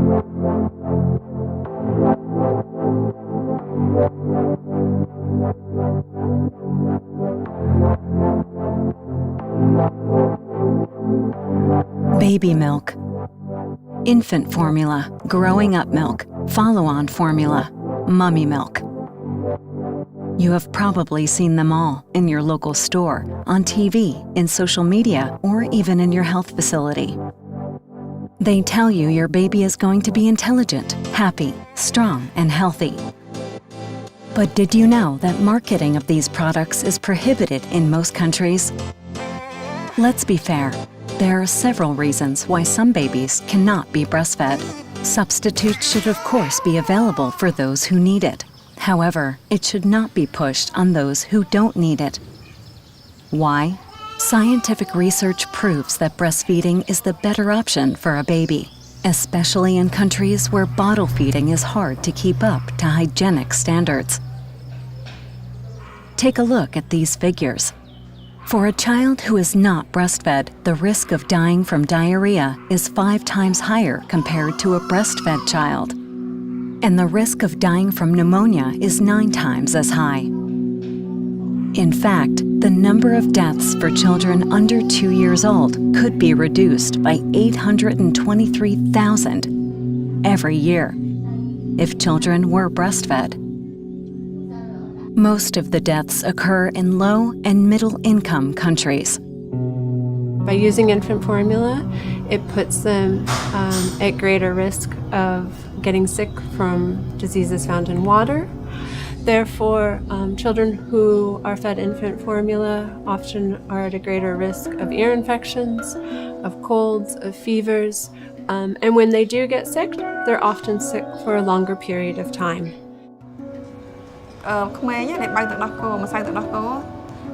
Baby milk, infant formula, growing up milk, follow-on formula, mummy milk. You have probably seen them all in your local store, on TV, in social media, or even in your health facility. They tell you your baby is going to be intelligent, happy, strong, and healthy. But did you know that marketing of these products is prohibited in most countries? Let's be fair. There are several reasons why some babies cannot be breastfed. Substitutes should of course be available for those who need it. However, it should not be pushed on those who don't need it. Why? Scientific research proves that breastfeeding is the better option for a baby, especially in countries where bottle feeding is hard to keep up to hygienic standards. Take a look at these figures. For a child who is not breastfed, the risk of dying from diarrhea is 5 times higher compared to a breastfed child. And the risk of dying from pneumonia is 9 times as high. In fact, the number of deaths for children under 2 years old could be reduced by 823,000 every year if children were breastfed. Most of the deaths occur in low and middle-income countries. By using infant formula, it puts them at greater risk of getting sick from diseases found in water. Therefore, children who are fed infant formula often are at a greater risk of ear infections, of colds, of fevers, and when they do get sick, they're often sick for a longer period of time. ក្មេងដែលបើកទឹកដោះគោម្សៅទឹកដោះគោ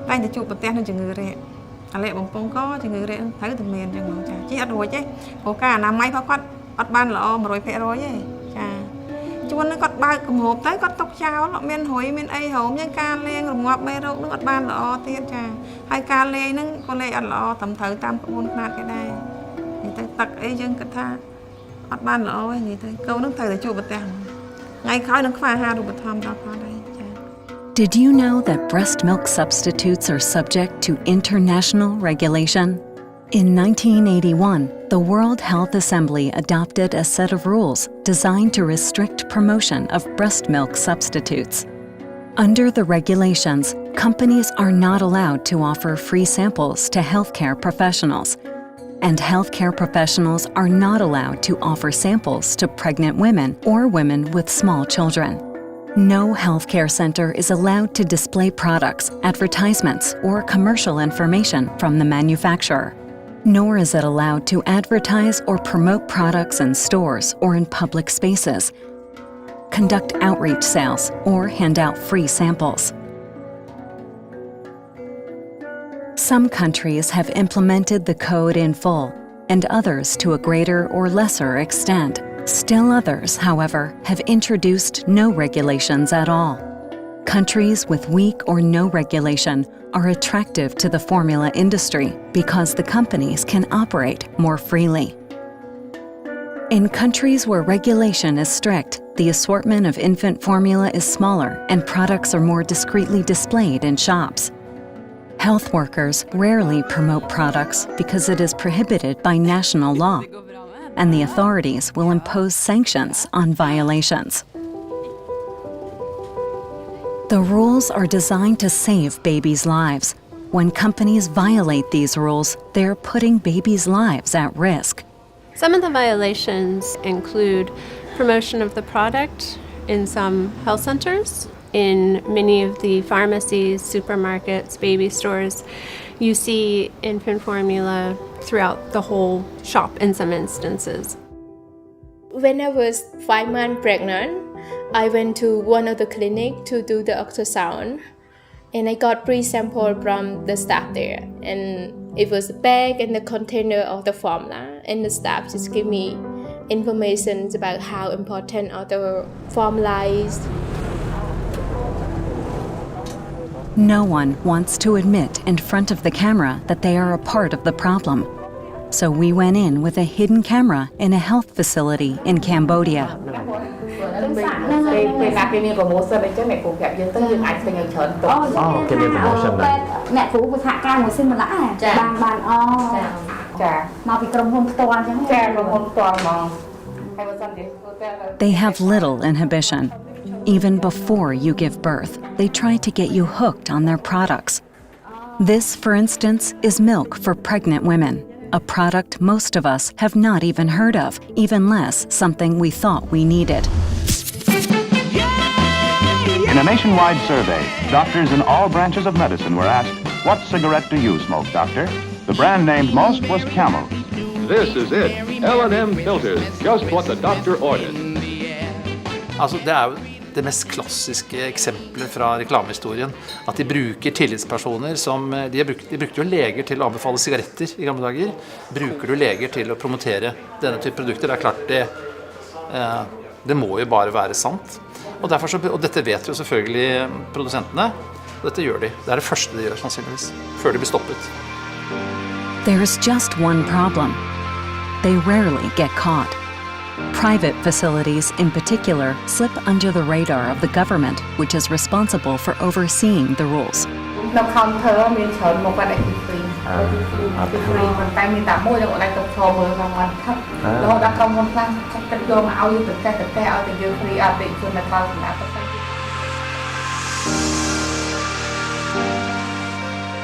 តែងតែជួបប្រទះនឹងជំងឺរាគអាលេខបំពង់កជំងឺរាគត្រូវតែមានអញ្ចឹងបងចាជីអត់រួចទេព្រោះការអនាម័យផងគាត់អត់បានល្អ 100% ទេចាជួននឹងគាត់បើកគម្របទៅគាត់ຕົកចោលអត់មានរុយមានអីហូមយ៉ាងការលេងរងាប់មេរោគនឹងអត់បានល្អទៀតចាហើយការលេងនឹងក៏លេងអត់ល្អត្រឹមត្រូវតាមក្បួនខ្នាតគេដែរនិយាយទៅទឹកអីយើងគិតថាអត់បានល្អទេនិយាយទៅកូននឹងត្រូវតែជួបប្រទះថ្ងៃក្រោយនឹងខ្វះអាហារូបត្ថម្ភដល់គាត់ដែរ Did you know that breast milk substitutes are subject to international regulation? In 1981, the World Health Assembly adopted a set of rules designed to restrict promotion of breast milk substitutes. Under the regulations, companies are not allowed to offer free samples to healthcare professionals, and healthcare professionals are not allowed to offer samples to pregnant women or women with small children. No healthcare center is allowed to display products, advertisements, or commercial information from the manufacturer. Nor is it allowed to advertise or promote products in stores or in public spaces, conduct outreach sales, or hand out free samples. Some countries have implemented the code in full, and others to a greater or lesser extent. Still others, however, have introduced no regulations at all. Countries with weak or no regulation are attractive to the formula industry because the companies can operate more freely. In countries where regulation is strict, the assortment of infant formula is smaller and products are more discreetly displayed in shops. Health workers rarely promote products because it is prohibited by national law, and the authorities will impose sanctions on violations. The rules are designed to save babies' lives. When companies violate these rules, they're putting babies' lives at risk. Some of the violations include promotion of the product in some health centers, in many of the pharmacies, supermarkets, baby stores. You see infant formula throughout the whole shop in some instances. When I was 5 months pregnant, I went to one of the clinic to do the ultrasound, and I got pre-sample from the staff there, and it was a bag and the container of the formula, and the staff just gave me information about how important are the formula is. No one wants to admit in front of the camera that they are a part of the problem. So we went in with a hidden camera in a health facility in Cambodia. They have little inhibition. Even before you give birth, they try to get you hooked on their products. This, for instance, is milk for pregnant women, a product most of us have not even heard of, even less something we thought we needed. In a nationwide survey, doctors in all branches of medicine were asked, "What cigarette do you smoke, doctor?" The brand named most was Camel. This is it. L&M filters, just what the doctor ordered. Altså, det jo det mest klassiske eksempelet fra reklamehistorien, at de bruker tillitspersoner som, de brukte jo leger til å anbefale sigaretter i gamle dager. Bruker du leger til å promotere denne type produkter? Det klart det må jo bare være sant. Og dette vet jo selvfølgelig produsentene, og dette gjør de. Det det første de gjør sannsynligvis, før de blir stoppet. There's just one problem. They rarely get caught. Private facilities, in particular, slip under the radar of the government, which is responsible for overseeing the rules.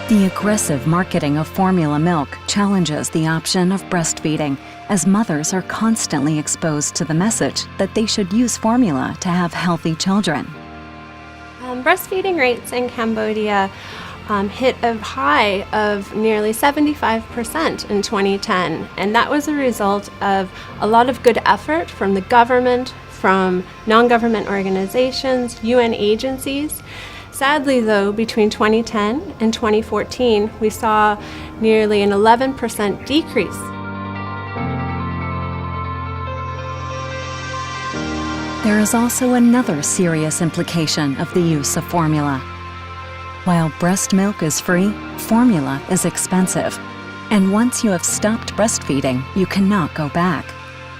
The aggressive marketing of formula milk challenges the option of breastfeeding, as mothers are constantly exposed to the message that they should use formula to have healthy children. Breastfeeding rates in Cambodia hit a high of nearly 75% in 2010, and that was a result of a lot of good effort from the government, from non-government organizations, UN agencies. Sadly, though, between 2010 and 2014, we saw nearly an 11% decrease. There is also another serious implication of the use of formula. While breast milk is free, formula is expensive. And once you have stopped breastfeeding, you cannot go back.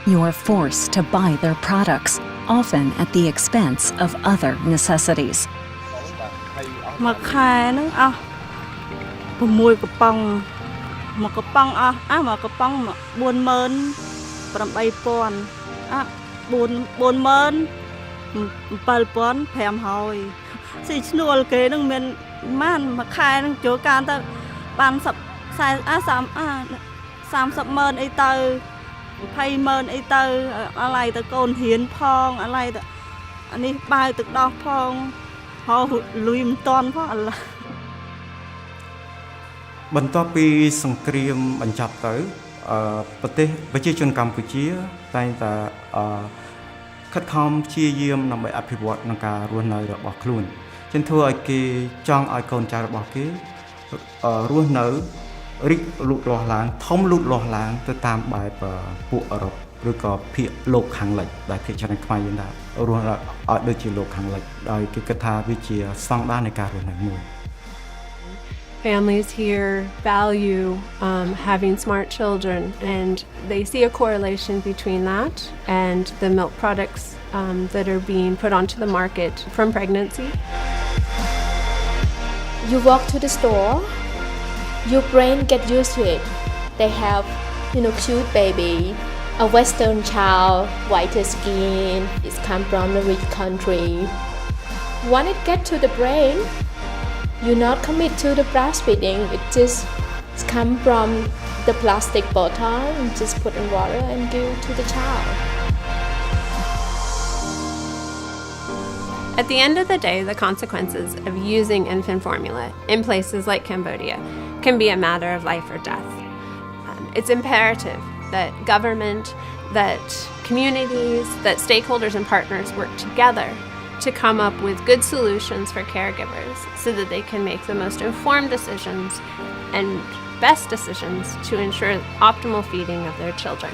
You are forced to buy their products, often at the expense of other necessities. មួយខែហ្នឹងអស់6កំប៉ុងមួយកំប៉ុងអស់មួយកំប៉ុង 48000 47500 ស៊ីឈ្នួលគេហ្នឹងមានម៉ានមួយខែហ្នឹងចូលការទៅបាន300000អីទៅ20000អីទៅអាឡៃទៅកូនរៀនផងអាឡៃទៅអានេះបាយទឹកដោះផងលុយមិនតាន់ផងអល់ឡោះបន្ទាប់ពីសង្គ្រាមបញ្ចប់ទៅប្រទេសប្រជាជនកម្ពុជាតែងតែខិតខំព្យាយាមដើម្បីអភិវឌ្ឍនឹងការរស់នៅរបស់ខ្លួនជាធ្វើឲ្យគេចង់ឲ្យកូនចៅរបស់គេរស់នៅរីកលូតលាស់ឡើងធំលូតលាស់ឡើងទៅតាមបែបពួកអឺរ៉ុបឬក៏ភាគលោកខាងលិចដែលភាគច្រើនខ្មែរយើងដែររស់ឲ្យដូចជាលោកខាងលិចដោយគេគិតថាវាជាស្តង់ដារនៃការរស់នៅមួយ Families here value having smart children, and they see a correlation between that and the milk products that are being put onto the market from pregnancy. You walk to the store, your brain get used to it. They have, cute baby, a Western child, whiter skin, it's come from a rich country. When it gets to the brain, you not commit to the breastfeeding. It just come from the plastic bottle and just put in water and give to the child. At the end of the day, the consequences of using infant formula in places like Cambodia can be a matter of life or death. It's imperative that government, that communities, that stakeholders and partners work together to come up with good solutions for caregivers so that they can make the most informed decisions and best decisions to ensure optimal feeding of their children.